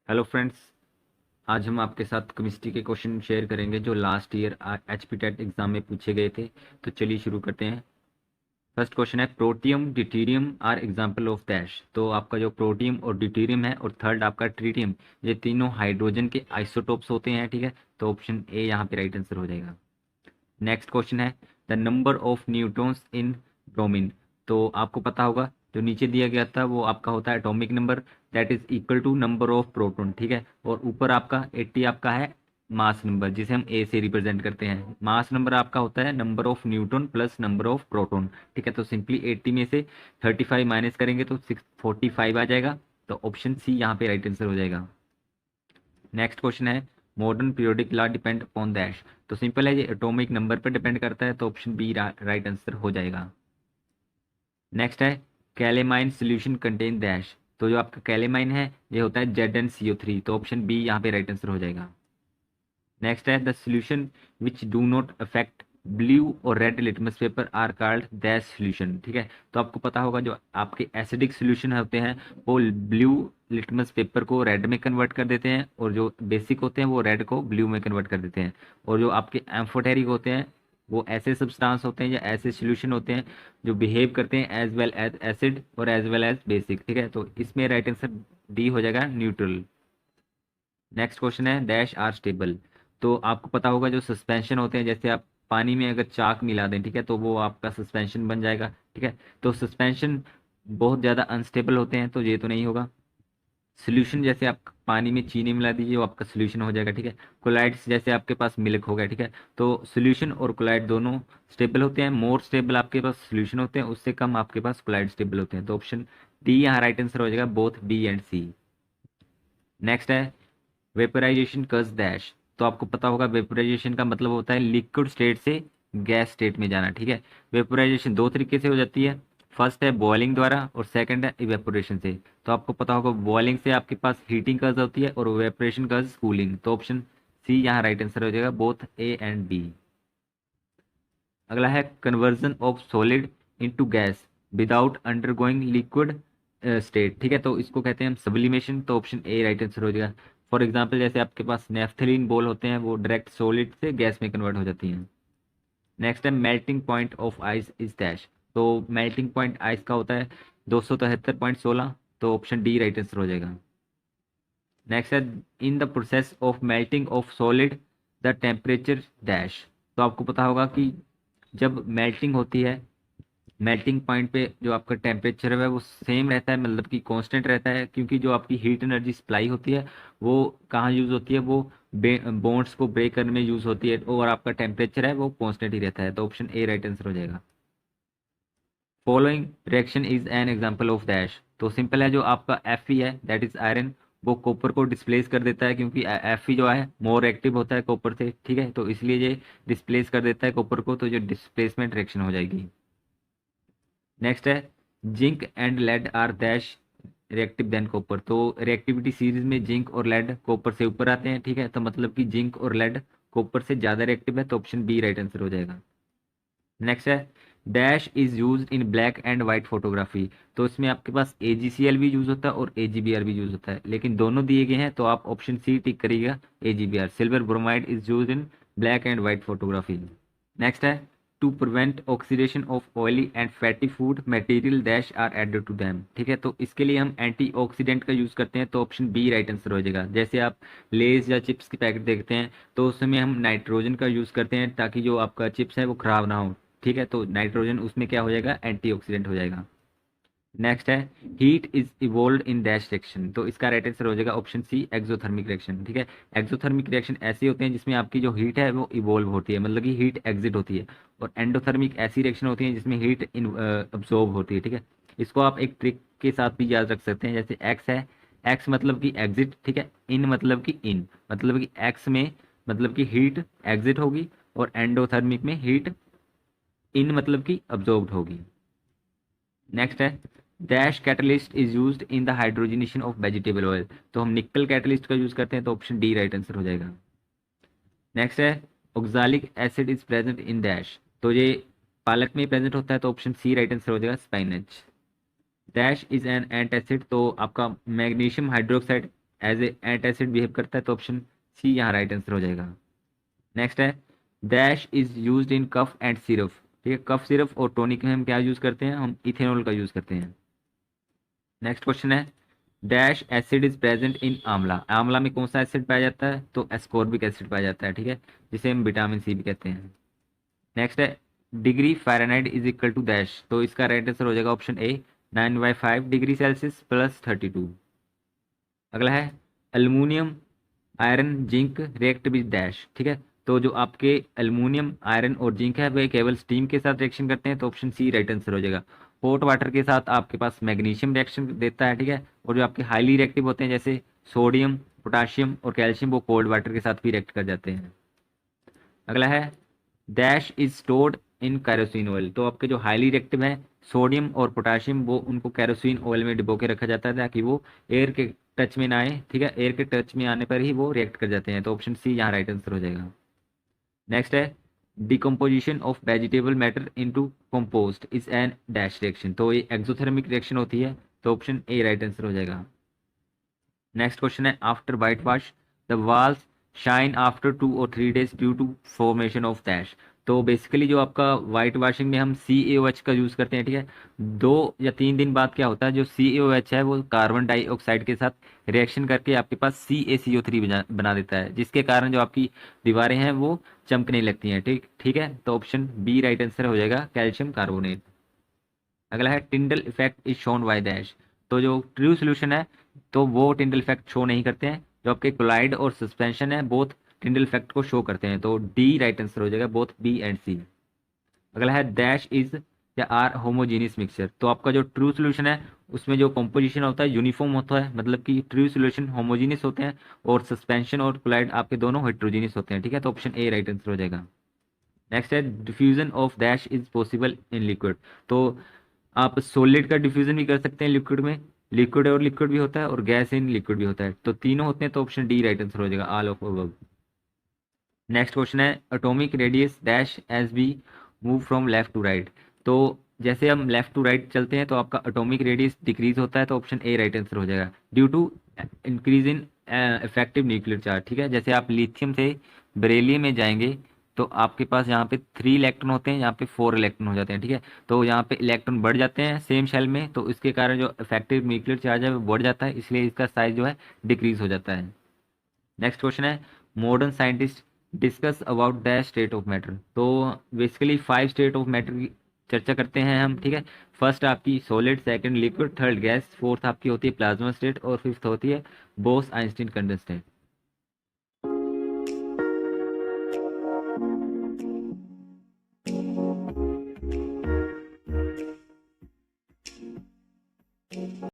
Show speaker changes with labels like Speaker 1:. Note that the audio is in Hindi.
Speaker 1: Hello friends. आज हम आपके साथ केमिस्ट्री के क्वेश्चन शेयर करेंगे जो लास्ट ईयर एचपीटेट एग्जाम में पूछे गए थे। तो चलिए शुरू करते हैं। फर्स्ट क्वेश्चन है, protium deuterium are example of dash. तो आपका जो प्रोटियम और ड्यूटेरियम है और थर्ड आपका ट्रीटियम, ये तीनों हाइड्रोजन के आइसोटोप्स होते हैं। ठीक है, तो ऑप्शन ए यहाँ पे राइट आंसर हो जाएगा। नेक्स्ट क्वेश्चन है, the number of neutrons in bromine. तो आपको पता होगा जो नीचे दिया गया था वो आपका होता है atomic number, that is equal to number of proton. ठीक है, और ऊपर आपका 80 आपका है मास नंबर, जिसे हम ए से रिप्रेजेंट करते हैं। मास नंबर आपका होता है number of neutron plus number of proton. ठीक है, तो सिंपली 80 में से 35 माइनस करेंगे तो 645 आ जाएगा। तो ऑप्शन सी यहाँ पे राइट आंसर हो जाएगा। नेक्स्ट क्वेश्चन है, modern periodic law depend upon dash. तो सिंपल है, ये एटॉमिक नंबर पर डिपेंड करता है, तो ऑप्शन बी राइट आंसर हो जाएगा। नेक्स्ट है, कैलेमाइन सोल्यूशन कंटेन डैश। तो जो आपका कैलेमाइन है ये होता है ZnCO3, तो ऑप्शन बी यहाँ पे राइट आंसर हो जाएगा। नेक्स्ट है, the solution which do not affect blue और red litmus paper are called dash solution. ठीक है, तो आपको पता होगा जो आपके एसिडिक सोल्यूशन होते हैं वो ब्लू लिटमस पेपर को रेड में कन्वर्ट कर देते हैं, और जो बेसिक होते हैं वो रेड को ब्लू में कन्वर्ट कर देते हैं। और जो आपके एम्फोटेरिक होते हैं वो ऐसे सब्सटेंस होते हैं या ऐसे सोल्यूशन होते हैं जो बिहेव करते हैं एज वेल एज एसिड और एज वेल एज बेसिक। ठीक है, तो इसमें राइट आंसर डी हो जाएगा, न्यूट्रल। नेक्स्ट क्वेश्चन है, डैश आर स्टेबल। तो आपको पता होगा जो सस्पेंशन होते हैं, जैसे आप पानी में अगर चाक मिला दें, ठीक है, तो वो आपका सस्पेंशन बन जाएगा। ठीक है, तो सस्पेंशन बहुत ज़्यादा अनस्टेबल होते हैं, तो ये तो नहीं होगा। सोल्यूशन जैसे आप पानी में चीनी मिला दीजिए वो आपका सोल्यूशन हो जाएगा। ठीक है, कोलाइड्स जैसे आपके पास मिल्क हो गया। ठीक है, तो सोल्यूशन और कोलाइड दोनों स्टेबल होते हैं। मोर स्टेबल आपके पास सोल्यूशन होते हैं, उससे कम आपके पास कोलाइड स्टेबल होते हैं। तो ऑप्शन डी यहाँ राइट आंसर हो जाएगा, both B and C. Next है, वेपराइजेशन कज डैश। तो आपको पता होगा वेपराइजेशन का मतलब होता है लिक्विड स्टेट से गैस स्टेट में जाना। ठीक है, वेपराइजेशन दो तरीके से हो जाती है। फर्स्ट है बॉइलिंग द्वारा और सेकंड है इवेपोरेशन से। तो आपको पता होगा बॉइलिंग से आपके पास हीटिंग कज होती है और वेपरेशन कज कूलिंग। तो ऑप्शन सी यहाँ राइट आंसर हो जाएगा, बोथ ए एंड बी। अगला है, conversion of solid into gas without undergoing liquid state. ठीक है, तो इसको कहते हैं हम सब्लिमेशन। तो ऑप्शन ए राइट आंसर हो जाएगा। फॉर एग्जांपल जैसे आपके पास नेफ्थलीन बॉल होते हैं वो डायरेक्ट सॉलिड से गैस में कन्वर्ट हो जाती हैं। नेक्स्ट है, melting point of ice is dash. तो मेल्टिंग पॉइंट आइस का होता है 273.16। तो ऑप्शन डी राइट आंसर हो जाएगा। नेक्स्ट है, in the process of melting of solid the temperature dash. तो आपको पता होगा कि जब मेल्टिंग होती है, मेल्टिंग पॉइंट पे जो आपका टेम्परेचर है वो सेम रहता है, मतलब कि कांस्टेंट रहता है, क्योंकि जो आपकी हीट एनर्जी सप्लाई होती है वो कहाँ यूज़ होती है, वो बॉन्ड्स को ब्रेक करने में यूज़ होती है, और आपका टेम्परेचर है वो कांस्टेंट ही रहता है। तो ऑप्शन ए राइट आंसर हो जाएगा। Following reaction is an example of dash. तो सिंपल है, जो आपका Fe है दैट इज आयरन, वो कॉपर को डिस्प्लेस कर देता है, क्योंकि Fe जो है मोर एक्टिव होता है कॉपर से। ठीक है, तो इसलिए ये डिस्प्लेस कर देता है कॉपर को, तो ये डिस्प्लेसमेंट रिएक्शन हो जाएगी। नेक्स्ट है, zinc and lead are dash reactive than copper. तो रिएक्टिविटी सीरीज में जिंक और लेड कॉपर से ऊपर आते हैं। ठीक है, तो मतलब कि जिंक और लेड कॉपर से ज़्यादा रिएक्टिव है, तो ऑप्शन बी राइट आंसर हो जाएगा। नेक्स्ट है, dash is used in black and white photography. तो इसमें आपके पास AgCl भी यूज होता है और AgBr भी यूज होता है, लेकिन दोनों दिए गए हैं, तो आप ऑप्शन सी टिक करिएगा, AgBr silver bromide is used in black and white photography. Next है, to prevent oxidation of oily and fatty food material dash are added to them. ठीक है, तो इसके लिए हम एंटीऑक्सीडेंट का यूज़ करते हैं, तो ऑप्शन बी राइट आंसर हो जाएगा। जैसे आप लेज या चिप्स के पैकेट देखते हैं तो उसमें हम नाइट्रोजन का यूज़ करते हैं ताकि जो आपका चिप्स है वो खराब ना हो। ठीक है, तो नाइट्रोजन उसमें क्या हो जाएगा, एंटीऑक्सीडेंट हो जाएगा। नेक्स्ट है, heat is evolve in dash reaction. तो इसका राइट आंसर हो जाएगा ऑप्शन सी, एक्सोथर्मिक रिएक्शन। ठीक है, एक्सोथर्मिक रिएक्शन ऐसे होते हैं जिसमें आपकी जो हीट है वो इवोल्व होती है, मतलब कि हीट एग्जिट होती है। और एंडोथर्मिक ऐसी रिएक्शन होती है जिसमें हीट अब्जॉर्ब होती है। ठीक है, इसको आप एक ट्रिक के साथ भी याद रख सकते हैं, जैसे एक्स है, एक्स मतलब कि एग्जिट। ठीक है, इन मतलब कि इन, मतलब कि एक्स में मतलब कि हीट एग्जिट होगी, और एंडोथर्मिक में हीट इन मतलब कि अब्जॉर्ब्ड होगी। नेक्स्ट है, dash catalyst is used in the hydrogenation of vegetable oil. तो हम निकल कैटलिस्ट का यूज करते हैं, तो ऑप्शन डी राइट आंसर हो जाएगा। नेक्स्ट है, oxalic acid is present in dash. तो ये पालक में प्रेजेंट होता है, तो ऑप्शन सी राइट आंसर हो जाएगा, spinach. Dash is an antacid. तो आपका magnesium hydroxide as a antacid behave करता है, तो ऑप्शन सी यहाँ राइट आंसर हो जाएगा। नेक्स्ट है dash is used in cough and syrup. ठीक है, कफ सिरप और टॉनिक में हम क्या यूज करते हैं, हम इथेनॉल का यूज करते हैं। नेक्स्ट क्वेश्चन है dash acid is present in आंवला। आंवला में कौन सा एसिड पाया जाता है, तो एस्कॉर्बिक एसिड पाया जाता है। ठीक है, जिसे हम विटामिन सी भी कहते हैं। नेक्स्ट है degree Fahrenheit is equal to dash, तो इसका राइट आंसर हो जाएगा option A 9/5 degree Celsius plus 32। अगला है aluminium iron zinc react with dash. ठीक है, तो जो आपके अल्मीनियम आयरन और जिंक है वे केवल स्टीम के साथ रिएक्शन करते हैं, तो ऑप्शन सी राइट आंसर हो जाएगा। हॉट वाटर के साथ आपके पास मैग्नीशियम रिएक्शन देता है। ठीक है, और जो आपके हाईली रिएक्टिव होते हैं जैसे सोडियम पोटाशियम और कैल्शियम, वो कोल्ड वाटर के साथ भी रिएक्ट कर जाते हैं। अगला है dash is stored in kerosene oil, तो आपके जो हाईली रिएक्टिव हैं सोडियम और पोटाशियम, वो उनको कैरोसिन ऑयल में डिबो के रखा जाता है ताकि वो एयर के टच में ना आए। ठीक है, एयर के टच में आने पर ही वो रिएक्ट कर जाते हैं, तो ऑप्शन सी यहाँ राइट आंसर हो जाएगा। नेक्स्ट है decomposition of vegetable matter into compost is an dash reaction, तो ये एक्सोथर्मिक रिएक्शन होती है, तो ऑप्शन ए राइट आंसर हो जाएगा। नेक्स्ट क्वेश्चन है after white wash the walls shine after 2 और 3 days due to formation of dash, तो बेसिकली जो आपका वाइट वॉशिंग में हम CaOH का यूज़ करते हैं। ठीक है, 2 या 3 दिन बाद क्या होता है, जो CaOH है वो कार्बन डाइऑक्साइड के साथ रिएक्शन करके आपके पास CaCO3 बना देता है, जिसके कारण जो आपकी दीवारें हैं वो चमकने लगती हैं। ठीक ठीक है, तो ऑप्शन बी राइट आंसर हो जाएगा कैल्शियम कार्बोनेट। अगला है Tyndall effect is shown by dash, तो जो ट्रू सोल्यूशन है तो वो टिंडल इफेक्ट शो नहीं करते हैं, जो आपके क्लोराइड और सस्पेंशन है बोथ टिंडल इफेक्ट को शो करते हैं, तो डी राइट आंसर हो जाएगा बोथ बी एंड सी। अगला है डैश इज या आर होमोजीनियस मिक्सचर, तो आपका जो ट्रू सोल्यूशन है उसमें जो कॉम्पोजिशन होता है यूनिफॉर्म होता है, मतलब कि ट्रू सोल्यूशन होमोजीनियस होते हैं और सस्पेंशन और क्लोराइड आपके दोनों हेट्रोजीनियस होते हैं। ठीक है, तो ऑप्शन ए राइट आंसर हो जाएगा। नेक्स्ट है diffusion of dash is possible in liquid, तो आप सॉलिड का डिफ्यूजन भी कर सकते हैं लिक्विड में, लिक्विड और लिक्विड भी होता है और गैस इन लिक्विड भी होता है, तो तीनों होते हैं, तो ऑप्शन डी राइट आंसर हो जाएगा all of above. Next question है atomic radius dash as we move from left to right, तो जैसे हम लेफ्ट टू राइट चलते हैं तो आपका एटॉमिक रेडियस डिक्रीज होता है, तो ऑप्शन ए राइट आंसर हो जाएगा due to increase in effective nuclear charge. ठीक है, जैसे आप लिथियम से बेरिलियम में जाएंगे तो आपके पास यहाँ पे 3 इलेक्ट्रॉन होते हैं, यहाँ पे 4 इलेक्ट्रॉन हो जाते हैं। ठीक है, तो यहाँ पे इलेक्ट्रॉन बढ़ जाते हैं सेम शेल में, तो इसके कारण जो इफेक्टिव न्यूक्लियर चार्ज है वो बढ़ जाता है, इसलिए इसका साइज जो है डिक्रीज हो जाता है। नेक्स्ट क्वेश्चन है modern scientist discuss about the state of matter, तो बेसिकली 5 स्टेट ऑफ मैटर की चर्चा करते हैं हम। ठीक है, फर्स्ट आपकी solid, second liquid, third gas, fourth आपकी होती है प्लाज्मा स्टेट और फिफ्थ होती है बोस आइंस्टीन कंडेंसेट।